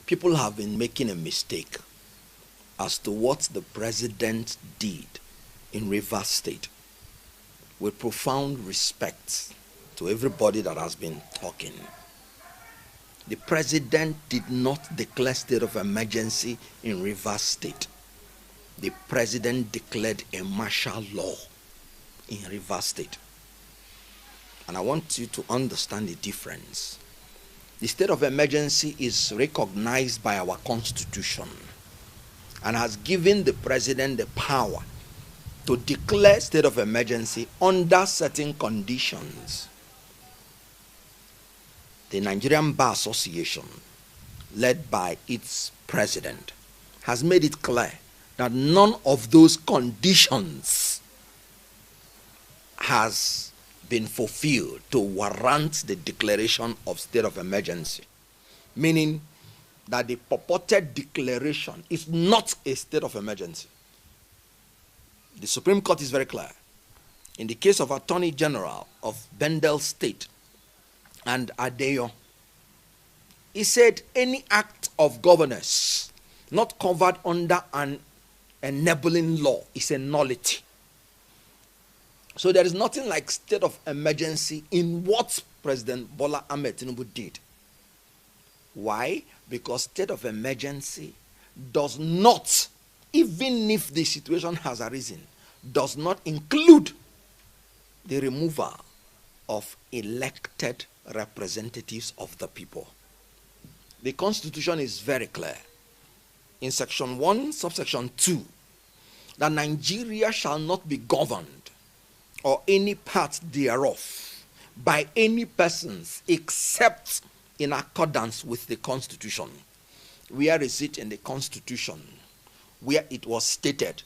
People have been making a mistake as to what the president did in Rivers State. With profound respect to everybody that has been talking, the president did not declare state of emergency in Rivers State. The president declared a martial law in Rivers State. And I want you to understand the difference. The state of emergency is recognized by our constitution and has given the president the power to declare state of emergency under certain conditions. The Nigerian Bar Association, led by its president, has made it clear that none of those conditions has been fulfilled to warrant the declaration of state of emergency, meaning that the purported declaration is not a state of emergency. The Supreme Court is very clear. In the case of Attorney General of Bendel State and Adeyo, he said any act of governance not covered under an enabling law is a nullity. So there is nothing like state of emergency in what President Bola Ahmed Tinubu did. Why? Because state of emergency does not, even if the situation has arisen, does not include the removal of elected representatives of the people. The Constitution is very clear. In Section 1, subsection 2, that Nigeria shall not be governed or any part thereof by any persons except in accordance with the Constitution. Where is it in the Constitution where it was stated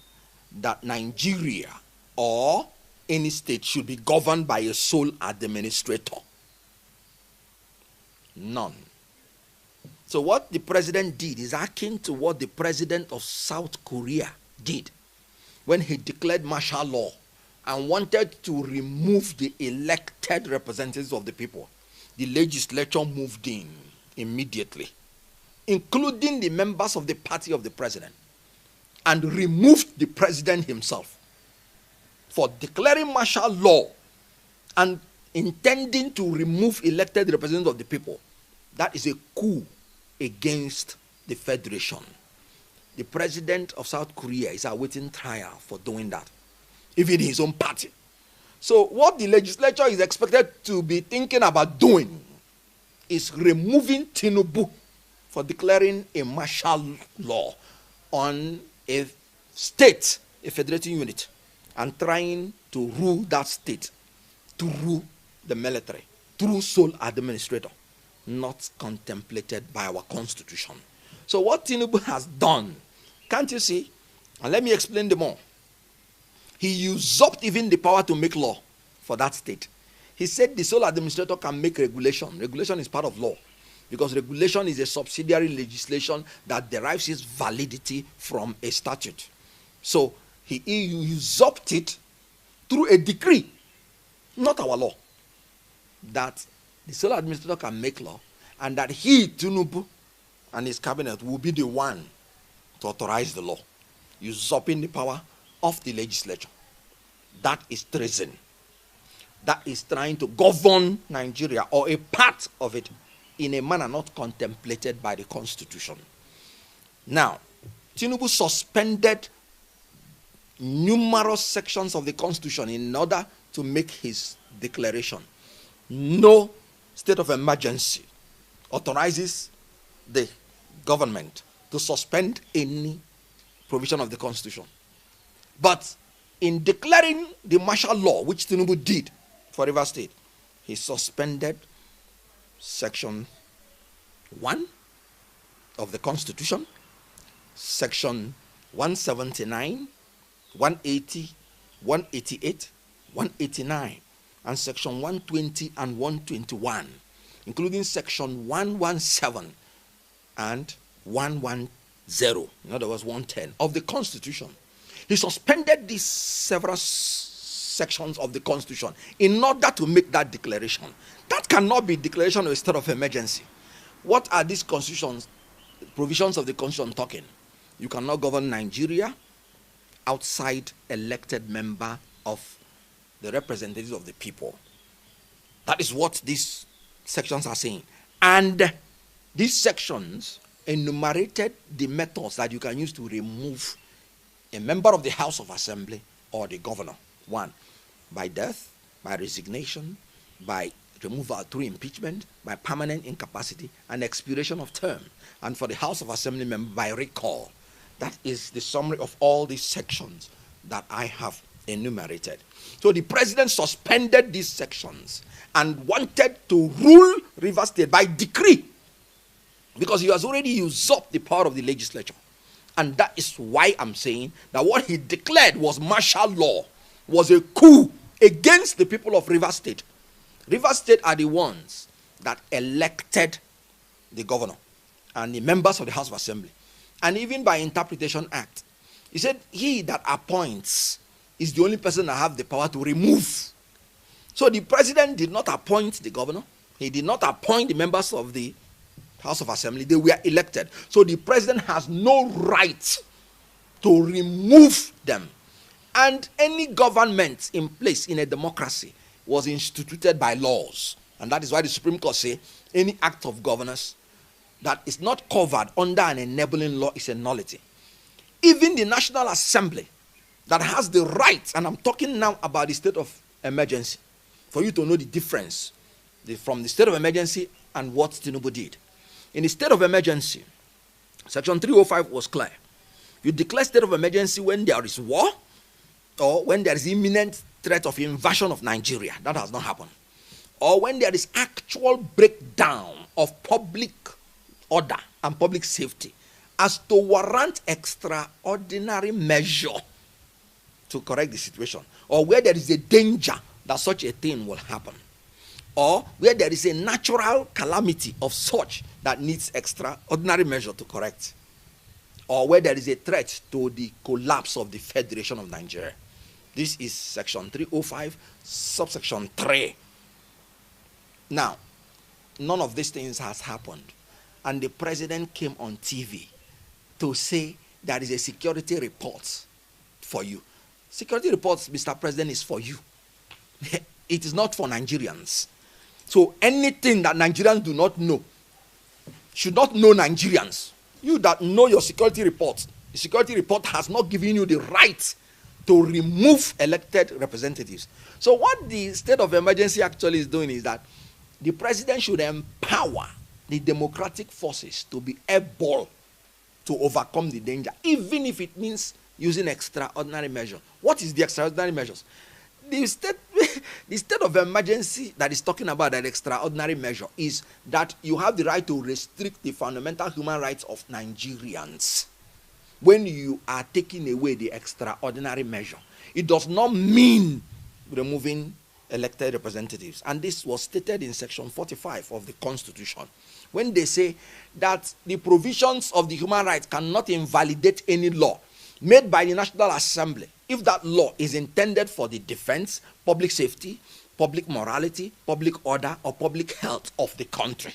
that Nigeria or any state should be governed by a sole administrator? None. So what the president did is akin to what the president of South Korea did when he declared martial law and wanted to remove the elected representatives of the people. The legislature moved in immediately, including the members of the party of the president, and removed the president himself for declaring martial law and intending to remove elected representatives of the people. That is a coup against the federation. The president of South Korea is awaiting trial for doing that, even his own party. So what the legislature is expected to be thinking about doing is removing Tinubu for declaring a martial law on a state, a federating unit, and trying to rule that state through the military, through sole administrator, not contemplated by our constitution. So what Tinubu has done, can't you see? And let me explain the more. He usurped even the power to make law for that state. He said the sole administrator can make regulation. Regulation is part of law, because regulation is a subsidiary legislation that derives its validity from a statute. So he usurped it through a decree, not our law, that the sole administrator can make law, and that he, Tinubu, and his cabinet will be the one to authorize the law, usurping the power of the legislature. That is treason. That is trying to govern Nigeria, or a part of it, in a manner not contemplated by the Constitution. Now, Tinubu suspended numerous sections of the Constitution in order to make his declaration. No state of emergency authorizes the government to suspend any provision of the Constitution. But in declaring the martial law, which Tinubu did for Rivers State, he suspended Section 1 of the Constitution, Section 179, 180, 188, 189, and Section 120 and 121, including Section 117 and 110, in other words, 110 of the Constitution. He suspended these several sections of the Constitution in order to make that declaration. That cannot be declaration of a state of emergency. What are these constitutions provisions of the Constitution talking, you cannot govern Nigeria outside elected member of the representatives of the people. That is what these sections are saying. And these sections enumerated the methods that you can use to remove a member of the House of Assembly or the governor. 1, by death, by resignation, by removal through impeachment, by permanent incapacity, and expiration of term. And for the House of Assembly member, by recall. That is the summary of all these sections that I have enumerated. So the president suspended these sections and wanted to rule Rivers State by decree, because he has already usurped the power of the legislature. And that is why I'm saying that what he declared was martial law, was a coup against the people of Rivers State. Rivers State are the ones that elected the governor and the members of the House of Assembly. And even by Interpretation Act, he said he that appoints is the only person that have the power to remove. So the president did not appoint the governor. He did not appoint the members of the House of Assembly. They were elected. So the president has no right to remove them. And any government in place in a democracy was instituted by laws. And that is why the Supreme Court say any act of governance that is not covered under an enabling law is a nullity. Even the National Assembly that has the right, and I'm talking now about the state of emergency, for you to know the difference from the state of emergency and what Tinubu did. In the state of emergency, Section 305 was clear. You declare state of emergency when there is war or when there is imminent threat of invasion of Nigeria. That has not happened. Or when there is actual breakdown of public order and public safety as to warrant extraordinary measure to correct the situation, or where there is a danger that such a thing will happen, or where there is a natural calamity of such that needs extraordinary measure to correct, or where there is a threat to the collapse of the Federation of Nigeria. This is Section 305, subsection 3. Now, none of these things has happened. And the president came on TV to say there is a security report for you. Security reports, Mr. President, is for you. It is not for Nigerians. So anything that Nigerians do not know should not know Nigerians. You that know your security report, the security report has not given you the right to remove elected representatives. So what the state of emergency actually is doing is that the president should empower the democratic forces to be able to overcome the danger, even if it means using extraordinary measure. What is the extraordinary measures? The state of emergency that is talking about that extraordinary measure is that you have the right to restrict the fundamental human rights of Nigerians when you are taking away the extraordinary measure. It does not mean removing elected representatives. And this was stated in Section 45 of the Constitution, when they say that the provisions of the human rights cannot invalidate any law made by the National Assembly if that law is intended for the defense, public safety, public morality, public order, or public health of the country.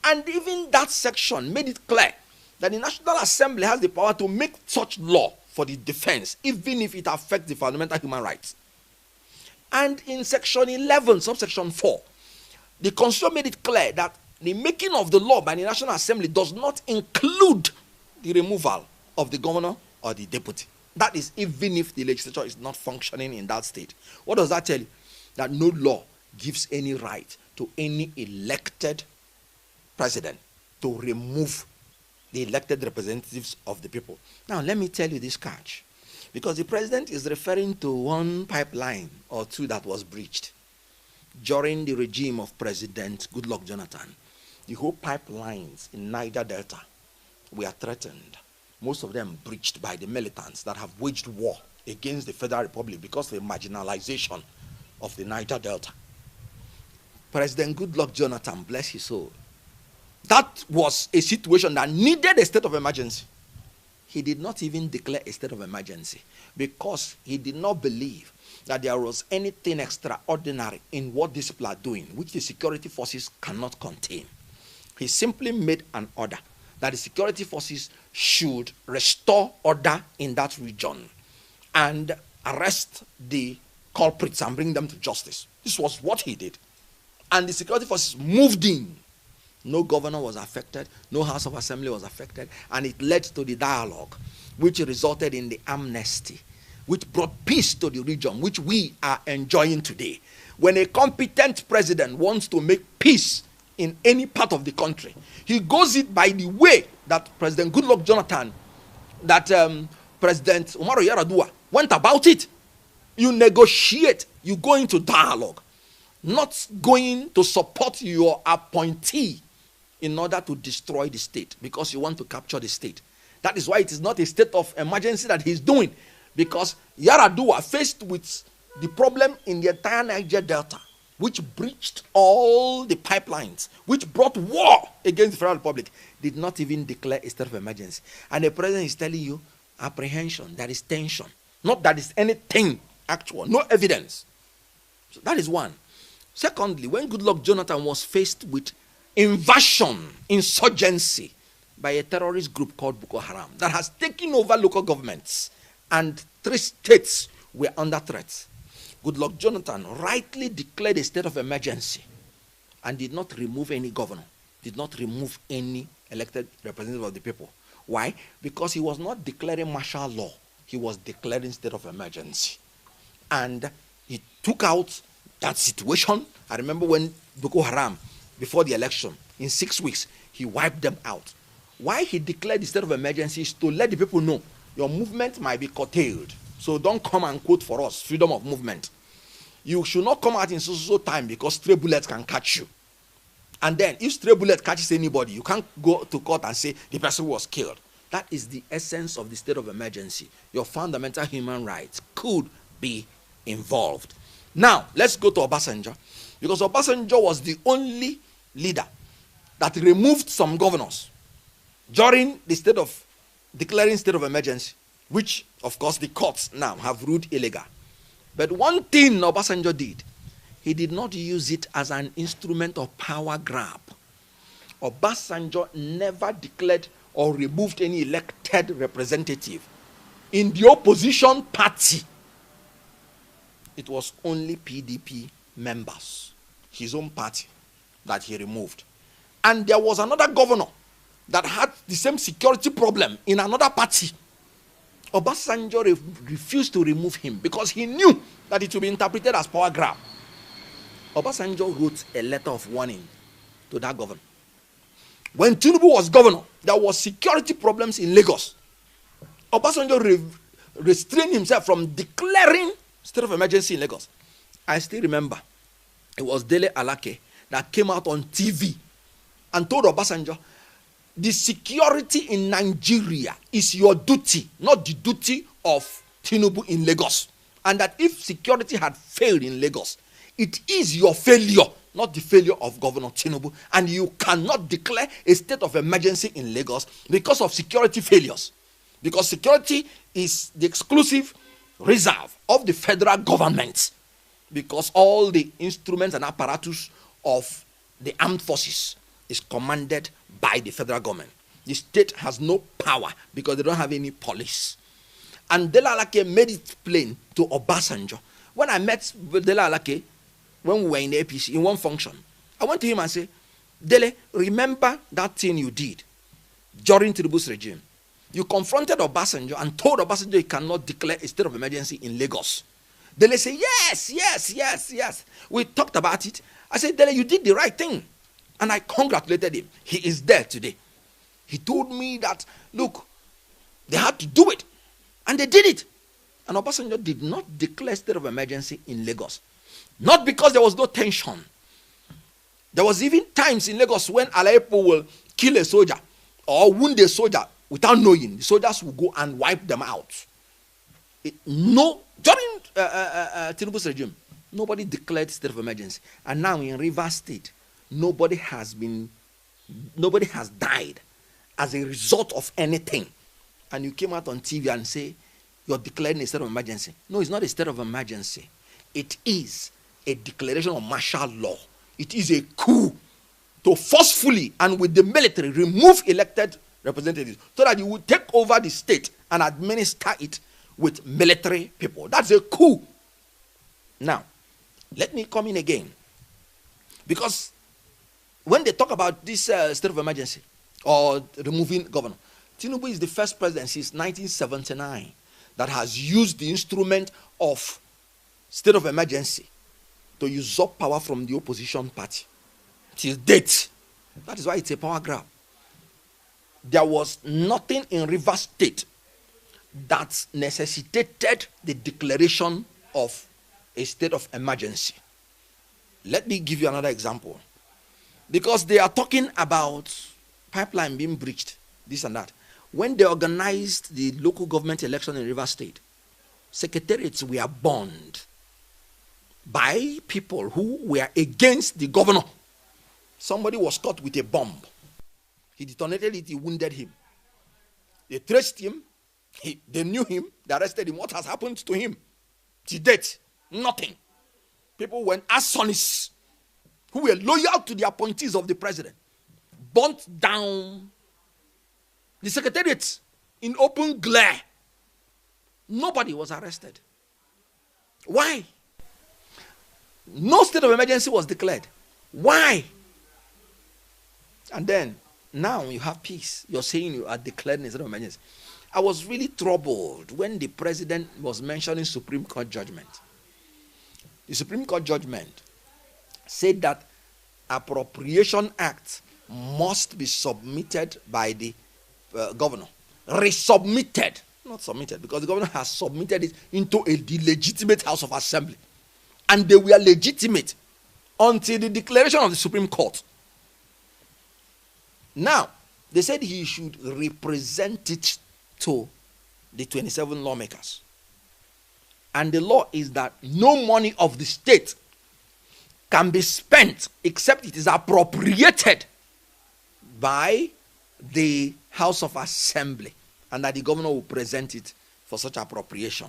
And even that section made it clear that the National Assembly has the power to make such law for the defense, even if it affects the fundamental human rights. And in Section 11, subsection 4, the Constitution made it clear that the making of the law by the National Assembly does not include the removal of the governor or the deputy. That is, even if the legislature is not functioning in that state. What does that tell you? That no law gives any right to any elected president to remove the elected representatives of the people. Now, let me tell you this catch. Because the president is referring to one pipeline or two that was breached during the regime of President Goodluck Jonathan. The whole pipelines in Niger Delta were threatened. Most of them breached by the militants that have waged war against the Federal Republic because of the marginalization of the Niger Delta. President Goodluck Jonathan, bless his soul, that was a situation that needed a state of emergency. He did not even declare a state of emergency because he did not believe that there was anything extraordinary in what these people are doing, which the security forces cannot contain. He simply made an order that the security forces should restore order in that region and arrest the culprits and bring them to justice. This was what he did. And the security forces moved in. No governor was affected, no House of Assembly was affected, and it led to the dialogue, which resulted in the amnesty, which brought peace to the region, which we are enjoying today. When a competent president wants to make peace in any part of the country, he goes it by the way that President Goodluck Jonathan, that President Umaru Yar'Adua went about it. You negotiate, you go into dialogue, not going to support your appointee in order to destroy the state because you want to capture the state. That is why it is not a state of emergency that he's doing, because Yar'Adua, faced with the problem in the entire Niger Delta, which breached all the pipelines, which brought war against the Federal Republic, did not even declare a state of emergency. And the president is telling you apprehension, there is tension. Not that is anything actual, no evidence. So that is one. Secondly, when Goodluck Jonathan was faced with invasion, insurgency by a terrorist group called Boko Haram that has taken over local governments and 3 states were under threat, Goodluck Jonathan rightly declared a state of emergency and did not remove any governor, did not remove any elected representative of the people. Why? Because he was not declaring martial law, he was declaring state of emergency. And he took out that situation. I remember when Boko Haram, before the election, in 6 weeks, he wiped them out. Why he declared the state of emergency is to let the people know your movement might be curtailed. So don't come and quote for us, freedom of movement. You should not come out in so time because stray bullets can catch you. And then if stray bullet catches anybody, you can't go to court and say the person was killed. That is the essence of the state of emergency. Your fundamental human rights could be involved. Now, let's go to Obasanjo, because Obasanjo was the only leader that removed some governors during the state of declaring state of emergency, which, of course, the courts now have ruled illegal. But one thing Obasanjo did, he did not use it as an instrument of power grab. Obasanjo never declared or removed any elected representative in the opposition party. It was only PDP members, his own party, that he removed. And there was another governor that had the same security problem in another party. Obasanjo refused to remove him because he knew that it would be interpreted as power grab. Obasanjo wrote a letter of warning to that governor. When Tinubu was governor, there was security problems in Lagos. Obasanjo restrained himself from declaring state of emergency in Lagos. I still remember it was Dele Alake that came out on TV and told Obasanjo, the security in Nigeria is your duty, not the duty of Tinubu in Lagos. And that if security had failed in Lagos, it is your failure, not the failure of Governor Tinubu. And you cannot declare a state of emergency in Lagos because of security failures. Because security is the exclusive reserve of the federal government. Because all the instruments and apparatus of the armed forces is commanded by the federal government. The state has no power because they don't have any police. And Dele Alake made it plain to Obasanjo. When I met Dele Alake, when we were in the APC, in one function, I went to him and said, Dele, remember that thing you did during Tinubu's regime. You confronted Obasanjo and told Obasanjo he cannot declare a state of emergency in Lagos. Dele said, yes. We talked about it. I said, Dele, you did the right thing. And I congratulated him. He is there today. He told me that, look, they had to do it. And they did it. And Obasanjo did not declare state of emergency in Lagos. Not because there was no tension. There was even times in Lagos when Alaipo will kill a soldier or wound a soldier without knowing. The soldiers will go and wipe them out. During Tinubu's regime, nobody declared state of emergency. And now in Rivers State, nobody has died as a result of anything. And you came out on TV and say, you're declaring a state of emergency. No, it's not a state of emergency. It is a declaration of martial law. It is a coup to forcefully and with the military remove elected representatives so that you would take over the state and administer it with military people. That's a coup. Now, let me come in again. Because when they talk about this state of emergency or removing governor, Tinubu is the first president since 1979 that has used the instrument of state of emergency to usurp power from the opposition party. Till date. That is why it's a power grab. There was nothing in Rivers State that necessitated the declaration of a state of emergency. Let me give you another example. Because they are talking about pipeline being breached, this and that. When they organized the local government election in Rivers State, secretariats were burned by people who were against the governor. Somebody was caught with a bomb. He detonated it, he wounded him. They traced him, they knew him, they arrested him. What has happened to him? To date, nothing. People went as sons who were loyal to the appointees of the president, burnt down the secretariat in open glare. Nobody was arrested. Why? No state of emergency was declared. Why? And then, now you have peace. You're saying you are declaring a state of emergency. I was really troubled when the president was mentioning Supreme Court judgment. The Supreme Court judgment said that Appropriation Act must be submitted by the governor. Resubmitted. Not submitted, because the governor has submitted it into the legitimate House of Assembly. And they were legitimate until the declaration of the Supreme Court. Now, they said he should represent it to the 27 lawmakers. And the law is that no money of the state can be spent except it is appropriated by the House of Assembly, and that the governor will present it for such appropriation,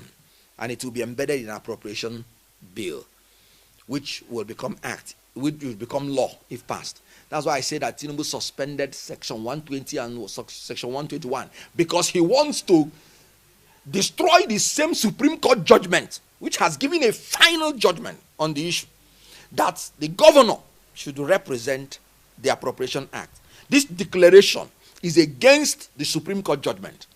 and it will be embedded in an appropriation bill, which will become which will become law if passed. That's why I say that Tinubu suspended Section 120 and Section 121, because he wants to destroy the same Supreme Court judgment, which has given a final judgment on the issue, that the governor should represent the Appropriation Act. This declaration is against the Supreme Court judgment.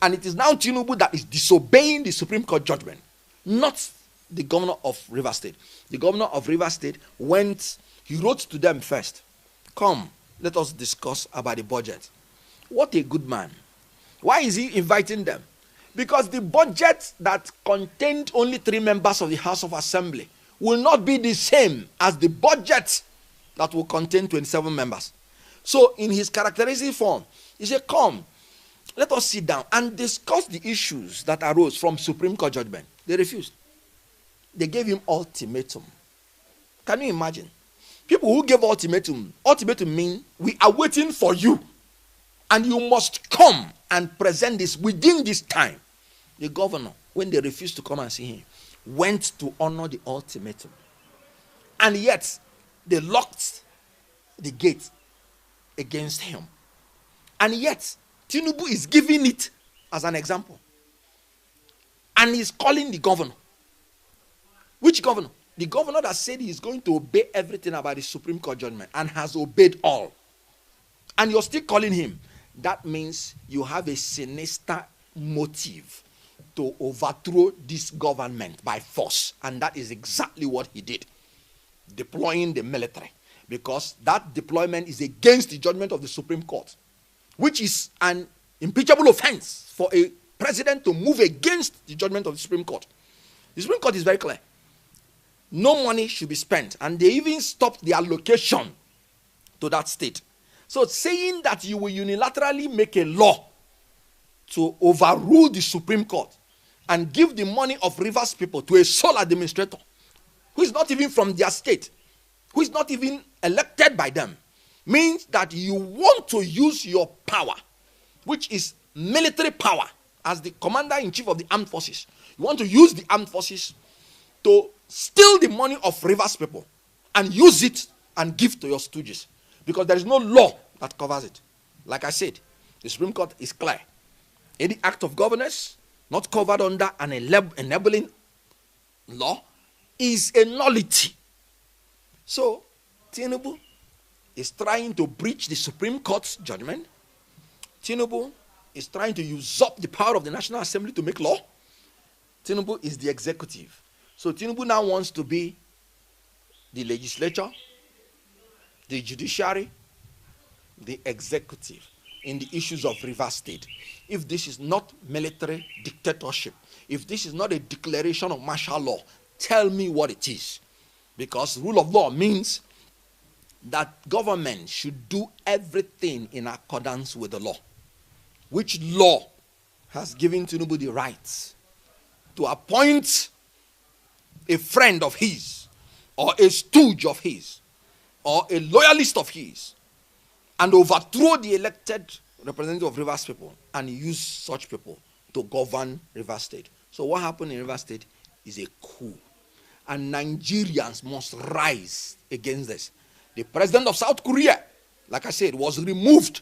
And it is now Tinubu that is disobeying the Supreme Court judgment, not the governor of Rivers State. The governor of Rivers State he wrote to them first, come, let us discuss about the budget. What a good man. Why is he inviting them? Because the budget that contained only 3 members of the House of Assembly will not be the same as the budget that will contain 27 members. So in his characteristic form, he said, come, let us sit down and discuss the issues that arose from Supreme Court judgment. They refused. They gave him ultimatum. Can you imagine? People who gave ultimatum mean we are waiting for you and you must come and present this within this time. The governor, when they refused to come and see him, went to honor the ultimatum. And yet, they locked the gate against him. And yet, Tinubu is giving it as an example. And he's calling the governor. Which governor? The governor that said he is going to obey everything about the Supreme Court judgment and has obeyed all. And you're still calling him. That means you have a sinister motive to overthrow this government by force. And that is exactly what he did. Deploying the military. Because that deployment is against the judgment of the Supreme Court, which is an impeachable offense for a president to move against the judgment of the Supreme Court. The Supreme Court is very clear. No money should be spent. And they even stopped the allocation to that state. So saying that you will unilaterally make a law to overrule the Supreme Court and give the money of Rivers people to a sole administrator who is not even from their state, who is not even elected by them, means that you want to use your power, which is military power, as the commander-in-chief of the armed forces. You want to use the armed forces to steal the money of Rivers people and use it and give to your stooges, because there is no law that covers it. Like I said, The Supreme Court is clear. Any act of governance not covered under an enabling law is a nullity. So, Tinubu is trying to breach the Supreme Court's judgment. Tinubu is trying to usurp the power of the National Assembly to make law. Tinubu is the executive. So Tinubu now wants to be the legislature, the judiciary, the executive in the issues of Rivers State. If this is not military dictatorship, if this is not a declaration of martial law, tell me what it is. Because rule of law means that government should do everything in accordance with the law. Which law has given Tinubu the right to appoint a friend of his, or a stooge of his, or a loyalist of his, and overthrow the elected representative of Rivers people and use such people to govern Rivers State? So what happened in Rivers State is a coup. And Nigerians must rise against this. The president of South Korea, like I said, was removed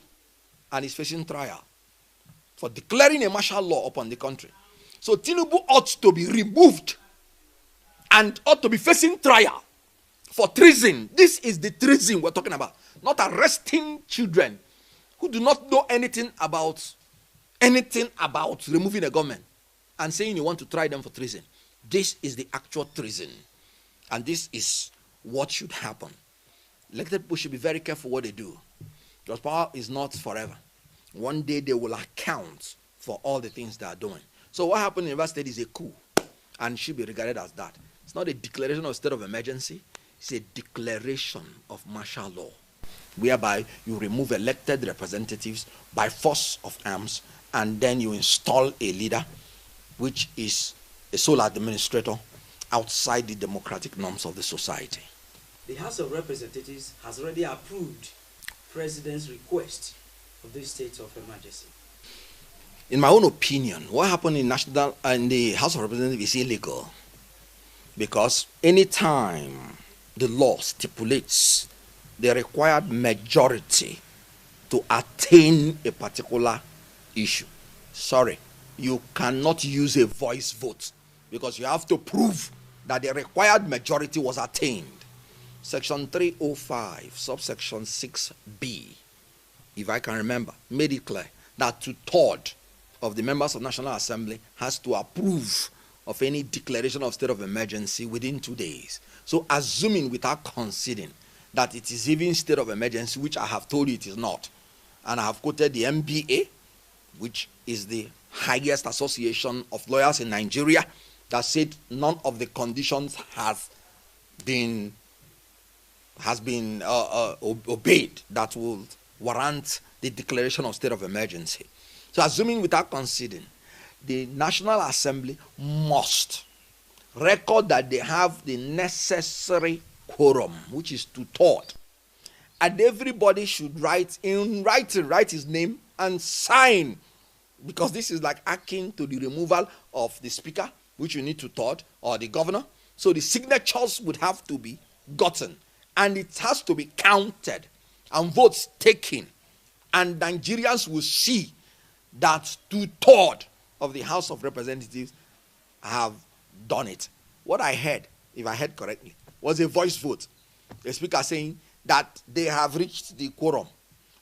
and is facing trial for declaring a martial law upon the country. So Tinubu ought to be removed and ought to be facing trial for treason. This is the treason we're talking about. Not arresting children who do not know anything about removing a government and saying you want to try them for treason. This is the actual treason. And this is what should happen. Elected people should be very careful what they do. Because power is not forever. One day they will account for all the things they are doing. So what happened in Rivers State is a coup and should be regarded as that. It's not a declaration of state of emergency. It's a declaration of martial law, whereby you remove elected representatives by force of arms and then you install a leader, which is a sole administrator outside the democratic norms of the society. The House of Representatives has already approved President's request of this state of emergency. In my own opinion, what happened in the House of Representatives is illegal, because anytime the law stipulates the required majority to attain a particular issue, you cannot use a voice vote, because you have to prove that the required majority was attained. Section 305, subsection 6b, if I can remember, made it clear that 2/3 of the members of National Assembly has to approve of any declaration of state of emergency within 2 days. So assuming without conceding that it is even state of emergency, which I have told you it is not, and I have quoted the MBA, which is the highest association of lawyers in Nigeria, that said none of the conditions has been obeyed that will warrant the declaration of state of emergency. So assuming without conceding, the National Assembly must record that they have the necessary quorum, which is 2/3, and everybody should write his name and sign, because this is like akin to the removal of the speaker, which you need 2/3, or the governor. So the signatures would have to be gotten, and it has to be counted and votes taken, and Nigerians will see that 2/3 of the House of Representatives have done it. What I heard, if I heard correctly, was a voice vote. The speaker saying that they have reached the quorum.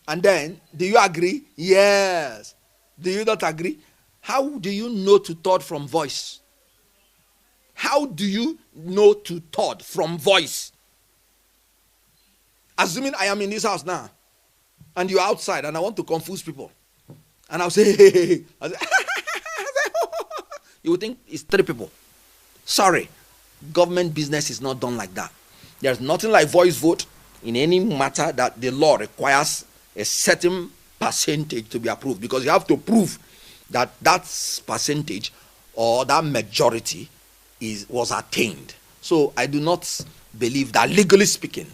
And then, do you agree? Yes. Do you not agree? How do you know 2/3 from voice? How do you know 2/3 from voice? Assuming I am in this house now, and you're outside, and I want to confuse people, and I'll say, hey. You would think it's 3 people. Sorry, government business is not done like that. There's nothing like voice vote in any matter that the law requires a certain percentage to be approved, because you have to prove that that percentage or that majority was attained. So I do not believe that, legally speaking,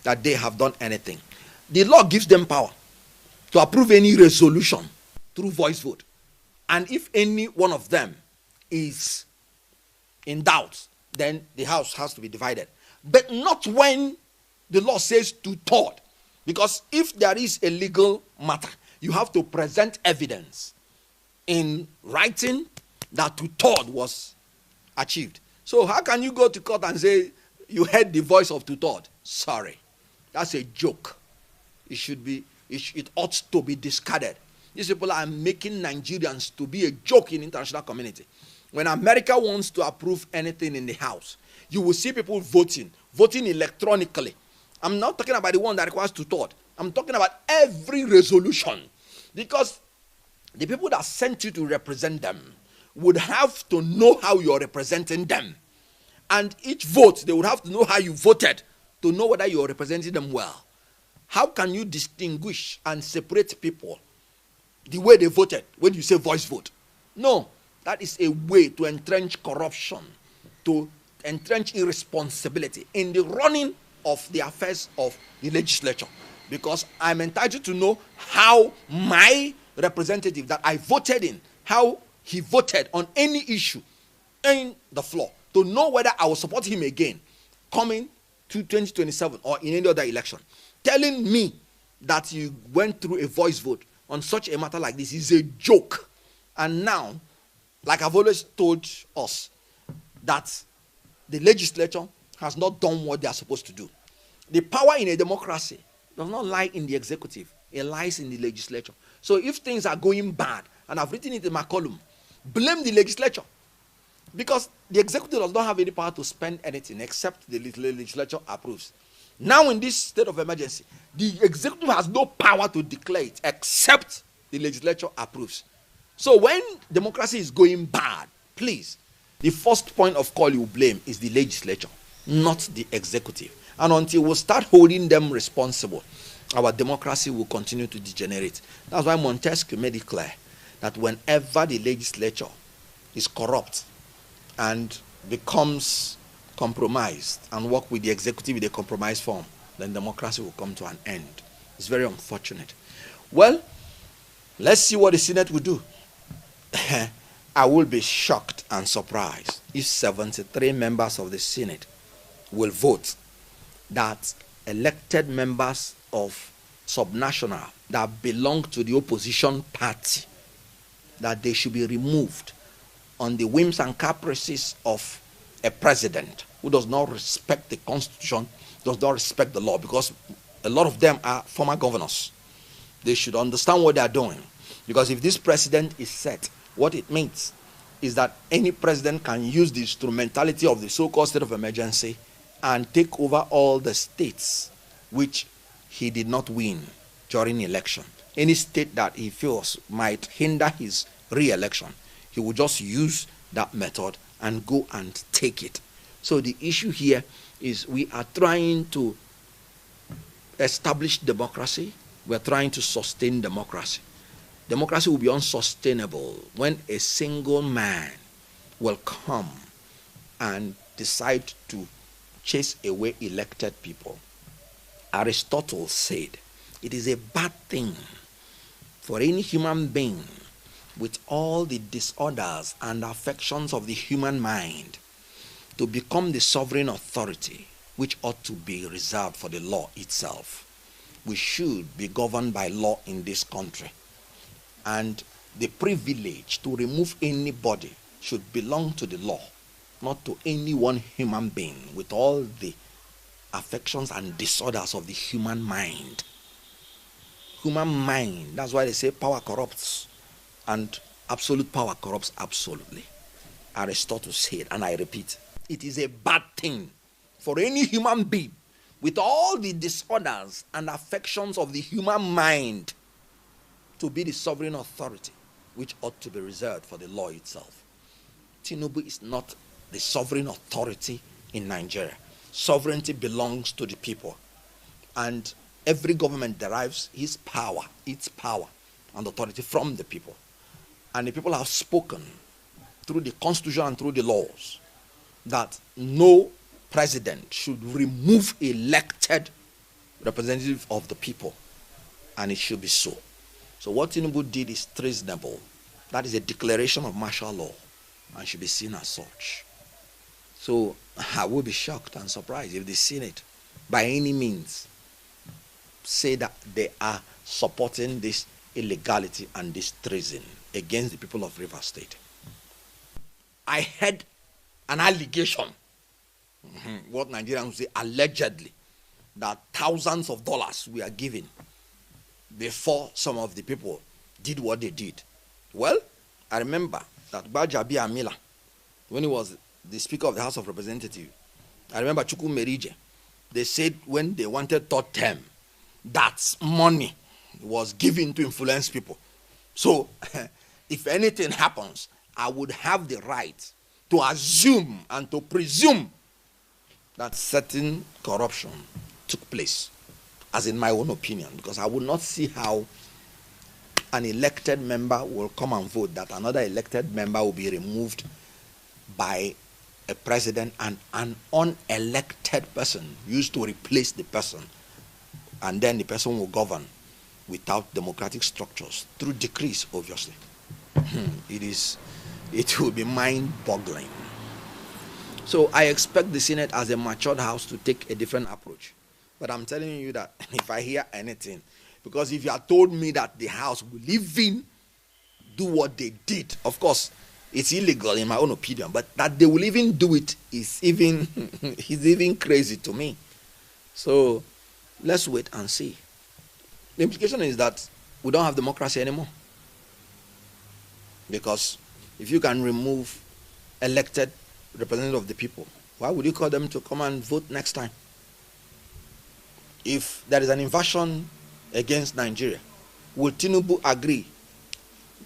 that they have done anything. The law gives them power to approve any resolution through voice vote. And if any one of them is in doubt, then the house has to be divided. But not when the law says 2/3. Because if there is a legal matter, you have to present evidence in writing that 2/3 was achieved. So how can you go to court and say you heard the voice of 2/3? Sorry, that's a joke. It ought to be discarded. These people are making Nigerians to be a joke in international community. When America wants to approve anything in the House, you will see people voting electronically. I'm not talking about the one that requires 2/3. I'm talking about every resolution, because the people that sent you to represent them would have to know how you're representing them. And each vote, they would have to know how you voted to know whether you're representing them well. How can you distinguish and separate people the way they voted when you say voice vote? No, that is a way to entrench corruption, to entrench irresponsibility in the running of the affairs of the legislature. Because I'm entitled to know how my representative that I voted in, how he voted on any issue in the floor, to know whether I will support him again coming to 2027 or in any other election. Telling me that you went through a voice vote on such a matter like this is a joke. And now, like I've always told us, that the legislature has not done what they are supposed to do. The power in a democracy does not lie in the executive, it lies in the legislature. So if things are going bad, and I've written it in my column, blame the legislature, because the executive does not have any power to spend anything except the legislature approves. Now in this state of emergency, the executive has no power to declare it except the legislature approves. So when democracy is going bad, please, the first point of call you blame is the legislature, not the executive. And until we start holding them responsible, our democracy will continue to degenerate. That's why Montesquieu made it clear that whenever the legislature is corrupt and becomes compromised and work with the executive in a compromised form, then democracy will come to an end. It's very unfortunate. Well, let's see what the Senate will do. I will be shocked and surprised if 73 members of the Senate will vote that elected members of subnational that belong to the opposition party, that they should be removed on the whims and caprices of a president who does not respect the constitution, does not respect the law, because a lot of them are former governors. They should understand what they are doing, because if this president is set, what it means is that any president can use the instrumentality of the so-called state of emergency and take over all the states which he did not win during election. Any state that he feels might hinder his re-election, he will just use that method and go and take it. So the issue here is we are trying to establish democracy. We are trying to sustain democracy. Democracy will be unsustainable when a single man will come and decide to chase away elected people. Aristotle said, it is a bad thing for any human being with all the disorders and affections of the human mind to become the sovereign authority which ought to be reserved for the law itself. We should be governed by law in this country. And the privilege to remove anybody should belong to the law, not to any one human being with all the affections and disorders of the human mind. Human mind, that's why they say power corrupts, and absolute power corrupts absolutely. Aristotle said, and I repeat, it is a bad thing for any human being with all the disorders and affections of the human mind to be the sovereign authority which ought to be reserved for the law itself. Tinubu is not the sovereign authority in Nigeria. Sovereignty belongs to the people, and every government derives its power and authority from the people. And the people have spoken through the constitution and through the laws that no president should remove elected representative of the people, and it should be so. So what Tinubu did is treasonable. That is a declaration of martial law and should be seen as such. So I will be shocked and surprised if the Senate, by any means, say that they are supporting this illegality and this treason against the people of Rivers State. I heard an allegation, what Nigerians say allegedly, that thousands of dollars were given before some of the people did what they did. Well, I remember that Gbajabi Amila, when he was the Speaker of the House of Representatives, I remember Chukwu Merije, they said when they wanted third term, that money was given to influence people. So, if anything happens, I would have the right to assume and to presume that certain corruption took place, as in my own opinion, because I would not see how an elected member will come and vote that another elected member will be removed by a president and an unelected person used to replace the person, and then the person will govern without democratic structures through decrees, obviously. It will be mind-boggling. So I expect the Senate as a matured house to take a different approach. But I'm telling you that if I hear anything, because if you had told me that the House will even do what they did, of course, it's illegal in my own opinion, but that they will even do it is even crazy to me. So let's wait and see. The implication is that we don't have democracy anymore. Because if you can remove elected representatives of the people, why would you call them to come and vote next time? If there is an invasion against Nigeria, will Tinubu agree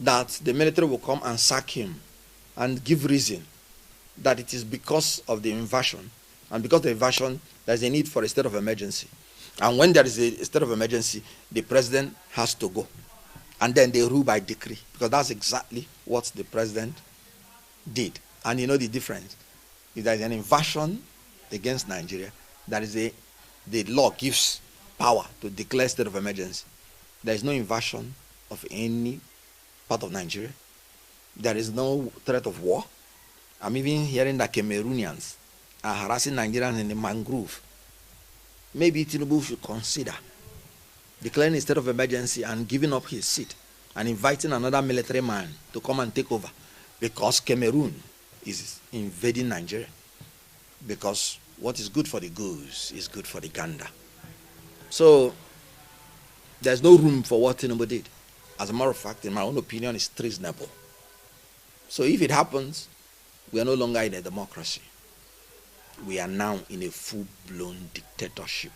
that the military will come and sack him and give reason that it is because of the invasion, and because of the invasion there is a need for a state of emergency, and when there is a state of emergency the president has to go, and then they rule by decree? Because that's exactly what the president did. And you know the difference. If there is an invasion against Nigeria, the law gives power to declare state of emergency. There is no invasion of any part of Nigeria. There is no threat of war. I'm even hearing that Cameroonians are harassing Nigerians in the mangrove. Maybe Tinubu should consider declaring a state of emergency and giving up his seat and inviting another military man to come and take over, because Cameroon is invading Nigeria. Because what is good for the goose is good for the gander. So there's no room for what Tinubu did. As a matter of fact, in my own opinion, it's treasonable. So if it happens, we are no longer in a democracy. We are now in a full-blown dictatorship.